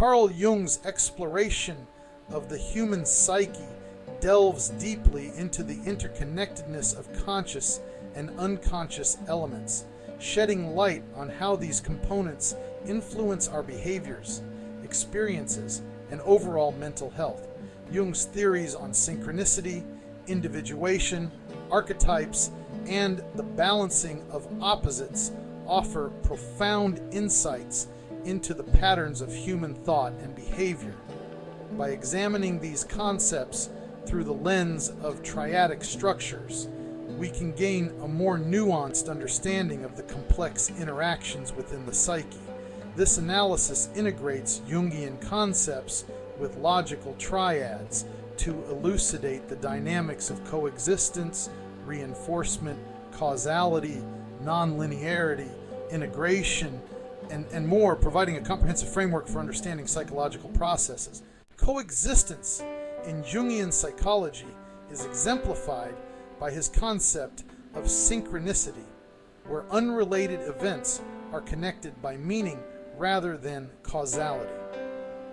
Carl Jung's exploration of the human psyche delves deeply into the interconnectedness of conscious and unconscious elements, shedding light on how these components influence our behaviors, experiences, and overall mental health. Jung's theories on synchronicity, individuation, archetypes, and the balancing of opposites offer profound insights into the patterns of human thought and behavior. By examining these concepts through the lens of triadic structures, we can gain a more nuanced understanding of the complex interactions within the psyche. This analysis integrates Jungian concepts with logical triads to elucidate the dynamics of coexistence, reinforcement, causality, nonlinearity, integration, and more, providing a comprehensive framework for understanding psychological processes. Coexistence in Jungian psychology is exemplified by his concept of synchronicity, where unrelated events are connected by meaning rather than causality.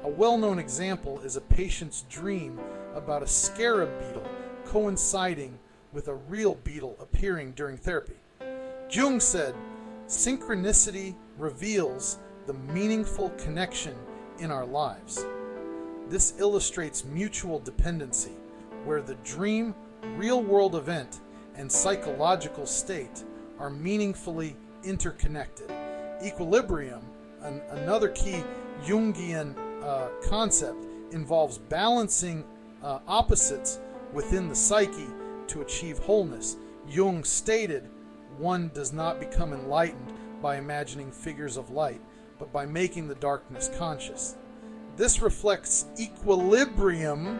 A well-known example is a patient's dream about a scarab beetle coinciding with a real beetle appearing during therapy. Jung said, "Synchronicity reveals the meaningful connection in our lives." This illustrates mutual dependency, where the dream, real-world event, and psychological state are meaningfully interconnected. Equilibrium, another key Jungian concept, involves balancing opposites within the psyche to achieve wholeness. Jung stated, "One does not become enlightened by imagining figures of light, but by making the darkness conscious." This reflects equilibrium,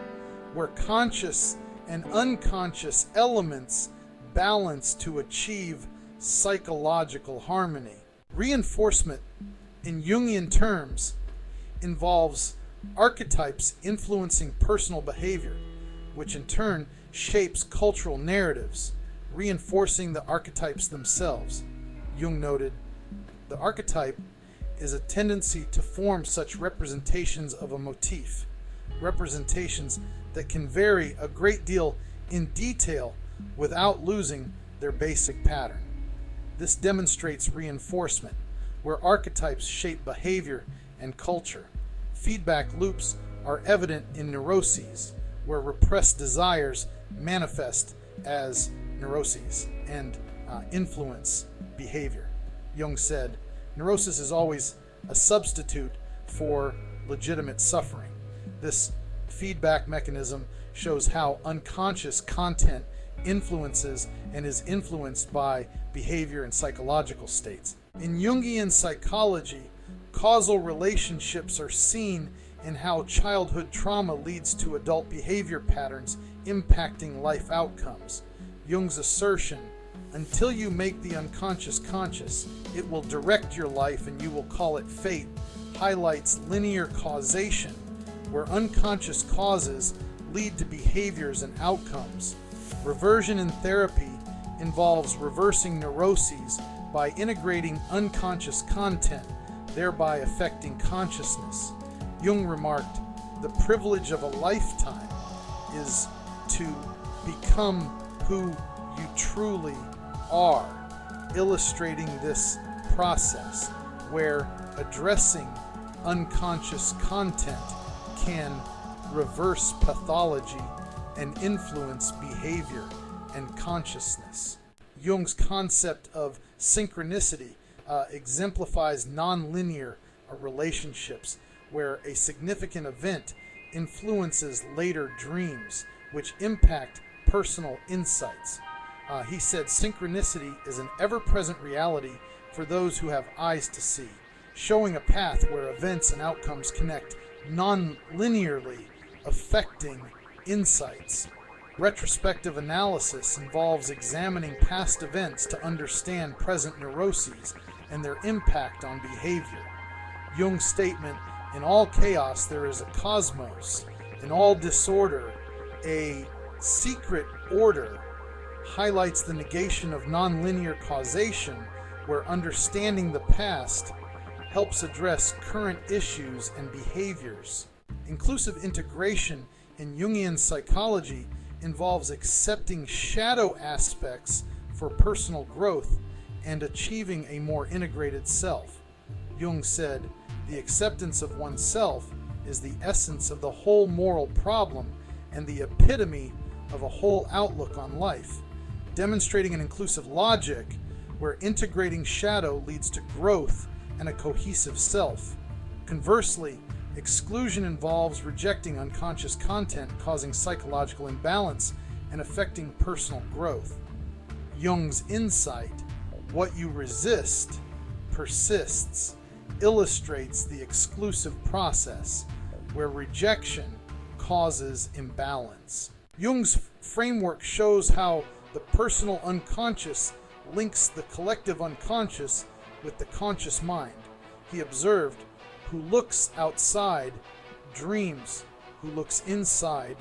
where conscious and unconscious elements balance to achieve psychological harmony. Reinforcement, in Jungian terms, involves archetypes influencing personal behavior, which in turn shapes cultural narratives, reinforcing the archetypes themselves. Jung noted, "The archetype is a tendency to form such representations of a motif, representations that can vary a great deal in detail without losing their basic pattern." This demonstrates reinforcement, where archetypes shape behavior and culture. Feedback loops are evident in neuroses, where repressed desires manifest as neuroses and influence behavior. Jung said, "Neurosis is always a substitute for legitimate suffering." This feedback mechanism shows how unconscious content influences and is influenced by behavior and psychological states. In Jungian psychology, causal relationships are seen in how childhood trauma leads to adult behavior patterns impacting life outcomes. Jung's assertion, "Until you make the unconscious conscious, it will direct your life and you will call it fate," highlights linear causation, where unconscious causes lead to behaviors and outcomes. Reversion in therapy involves reversing neuroses by integrating unconscious content, thereby affecting consciousness. Jung remarked, "The privilege of a lifetime is to become who you truly are," illustrating this process where addressing unconscious content can reverse pathology and influence behavior and consciousness. Jung's concept of synchronicity exemplifies nonlinear relationships, where a significant event influences later dreams, which impact personal insights. He said, "Synchronicity is an ever-present reality for those who have eyes to see, showing a path where events and outcomes connect non-linearly, affecting insights." Retrospective analysis involves examining past events to understand present neuroses and their impact on behavior. Jung's statement, "In all chaos there is a cosmos, in all disorder a secret order," highlights the negation of nonlinear causation, where understanding the past helps address current issues and behaviors. Inclusive integration in Jungian psychology involves accepting shadow aspects for personal growth and achieving a more integrated self. Jung said, "The acceptance of oneself is the essence of the whole moral problem and the epitome of a whole outlook on life, demonstrating an inclusive logic where integrating shadow leads to growth and a cohesive self. Conversely, exclusion involves rejecting unconscious content, causing psychological imbalance and affecting personal growth." Jung's insight, "What you resist persists," illustrates the exclusive process where rejection causes imbalance. Jung's framework shows how the personal unconscious links the collective unconscious with the conscious mind. He observed, "Who looks outside dreams, who looks inside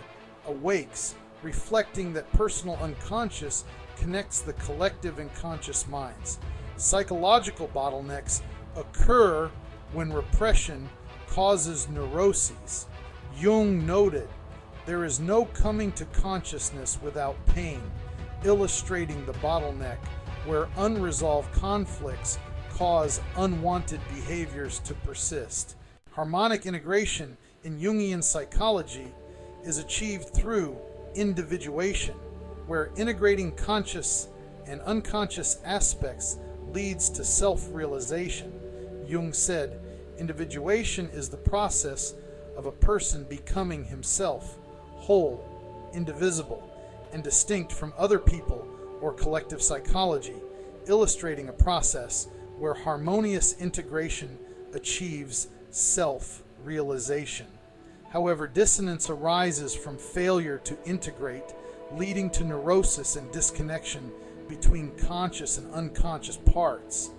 awakes," reflecting that personal unconscious connects the collective and conscious minds. Psychological bottlenecks occur when repression causes neuroses. Jung noted, "There is no coming to consciousness without pain," illustrating the bottleneck where unresolved conflicts cause unwanted behaviors to persist. Harmonic integration in Jungian psychology is achieved through individuation, where integrating conscious and unconscious aspects leads to self-realization. Jung said, "Individuation is the process of a person becoming himself, whole, indivisible, and distinct from other people or collective psychology, illustrating a process where harmonious integration achieves self-realization." However, dissonance arises from failure to integrate, leading to neurosis and disconnection between conscious and unconscious parts.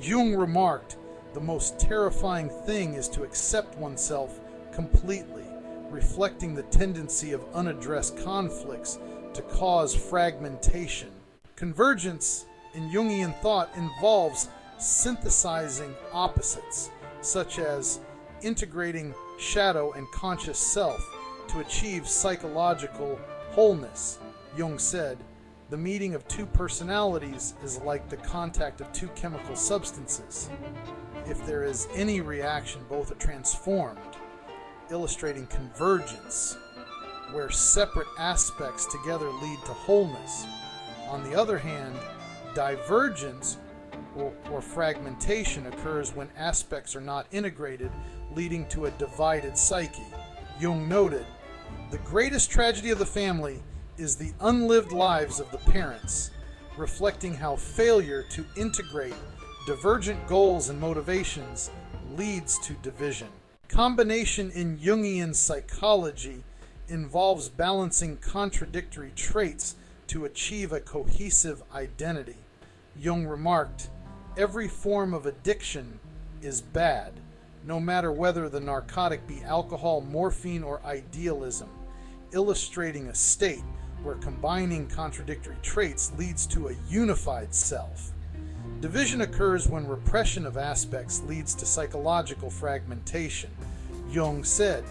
Jung remarked, "The most terrifying thing is to accept oneself completely," reflecting the tendency of unaddressed conflicts to cause fragmentation. Convergence in Jungian thought involves synthesizing opposites, such as integrating shadow and conscious self to achieve psychological wholeness. Jung said, "The meeting of two personalities is like the contact of two chemical substances. If there is any reaction, both are transformed," illustrating convergence, where separate aspects together lead to wholeness. On the other hand, divergence or fragmentation occurs when aspects are not integrated, leading to a divided psyche. Jung noted, "The greatest tragedy of the family is the unlived lives of the parents," reflecting how failure to integrate divergent goals and motivations leads to division. Combination in Jungian psychology involves balancing contradictory traits to achieve a cohesive identity. Jung remarked, "Every form of addiction is bad, no matter whether the narcotic be alcohol, morphine, or idealism," illustrating a state where combining contradictory traits leads to a unified self. Division occurs when repression of aspects leads to psychological fragmentation. Jung said,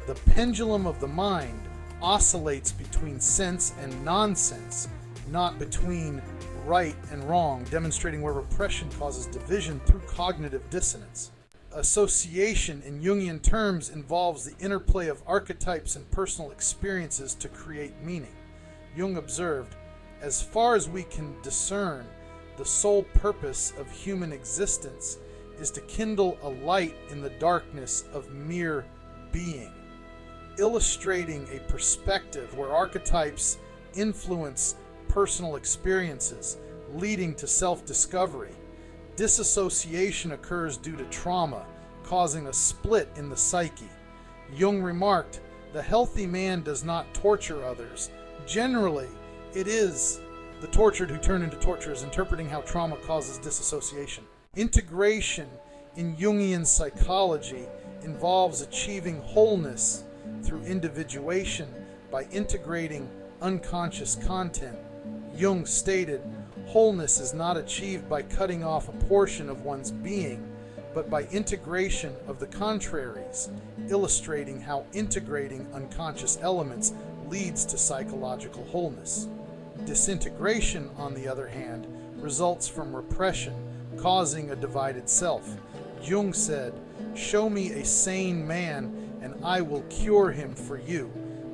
"The pendulum of the mind oscillates between sense and nonsense, not between right and wrong," demonstrating where repression causes division through cognitive dissonance. Association in Jungian terms involves the interplay of archetypes and personal experiences to create meaning. Jung observed, "As far as we can discern, the sole purpose of human existence is to kindle a light in the darkness of mere being," illustrating a perspective where archetypes influence personal experiences, leading to self-discovery. Disassociation occurs due to trauma, causing a split in the psyche. Jung remarked, "The healthy man does not torture others. Generally, it is the tortured who turn into torturers," interpreting how trauma causes disassociation. Integration in Jungian psychology involves achieving wholeness through individuation by integrating unconscious content. Jung stated, "Wholeness is not achieved by cutting off a portion of one's being, but by integration of the contraries, illustrating how integrating unconscious elements leads to psychological wholeness. Disintegration, on the other hand, results from repression, causing a divided self. Jung said, "Show me a sane man, and I will cure him for you,"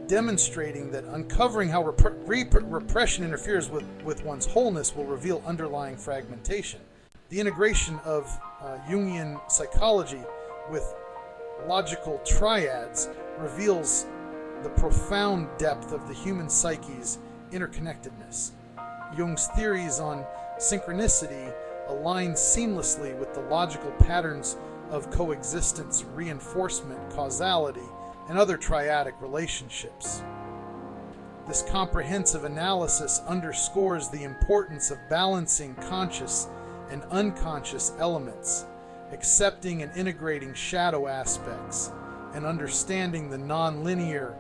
demonstrating that uncovering how repression interferes with one's wholeness will reveal underlying fragmentation. The integration of Jungian psychology with logical triads reveals the profound depth of the human psyche's interconnectedness. Jung's theories on synchronicity align seamlessly with the logical patterns of coexistence, reinforcement, causality, and other triadic relationships. This comprehensive analysis underscores the importance of balancing conscious and unconscious elements, accepting and integrating shadow aspects, and understanding the non-linear,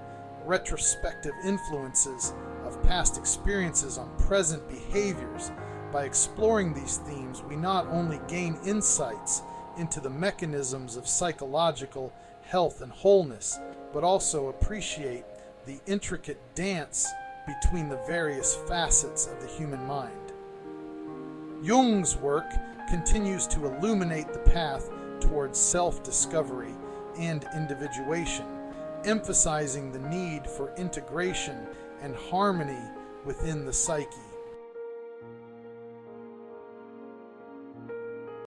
retrospective influences of past experiences on present behaviors. By exploring these themes, we not only gain insights into the mechanisms of psychological health and wholeness, but also appreciate the intricate dance between the various facets of the human mind. Jung's work continues to illuminate the path towards self-discovery and individuation, emphasizing the need for integration and harmony within the psyche.